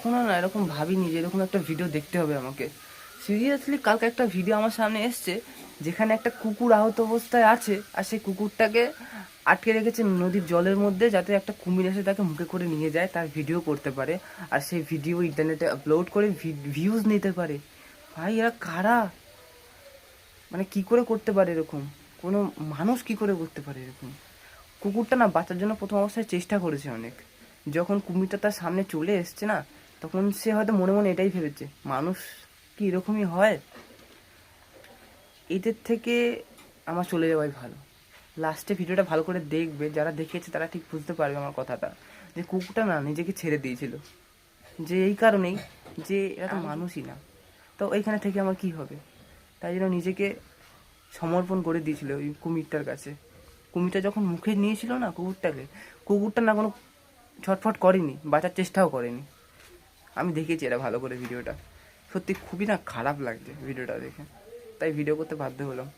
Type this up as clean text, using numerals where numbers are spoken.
কখনো না এরকম ভাবিনি যে এরকম একটা ভিডিও দেখতে হবে আমাকে। সিরিয়াসলি কালকে একটা ভিডিও আমার সামনে এসছে যেখানে একটা কুকুর আহত অবস্থায় আছে, আর সেই কুকুরটাকে আটকে রেখেছে নদীর জলের মধ্যে, যাতে একটা কুমির এসে তাকে মুখে করে নিয়ে যায়, তার ভিডিও করতে পারে, আর সেই ভিডিও ইন্টারনেটে আপলোড করে ভিউজ নিতে পারে। ভাই এরা কারা? মানে কি করে করতে পারে এরকম? কোনো মানুষ কি করে করতে পারে এরকম? কুকুরটা না বাঁচার জন্য প্রথম অবস্থায় চেষ্টা করেছে অনেক। যখন কুমিরটা তার সামনে চলে এসছে না, তখন সে হয়তো মনে মনে এটাই ভেবেছে, মানুষ কি এরকমই হয়? এদের থেকে আমার চলে যাওয়াই ভালো। লাস্টে ভিডিওটা ভালো করে দেখবে, যারা দেখেছে তারা ঠিক বুঝতে পারবে আমার কথাটা, যে কুকুরটা না নিজেকে ছেড়ে দিয়েছিল, যে এই কারণেই যে এরা তো মানুষই না, তো এইখানে থেকে আমার কি হবে, তাই জন্য নিজেকে সমর্পণ করে দিয়েছিল ওই কুমিরটার কাছে। কুমিরটা যখন মুখে নিয়েছিল না কুকুরটাকে, কুকুরটা না কোনো ছটফট করেনি, বাঁচার চেষ্টাও করেনি। আমি দেখেছি এটা ভালো করে ভিডিওটা। সত্যি খুবই না খারাপ লাগছে ভিডিওটা দেখে, তাই ভিডিও করতে বাধ্য হলাম।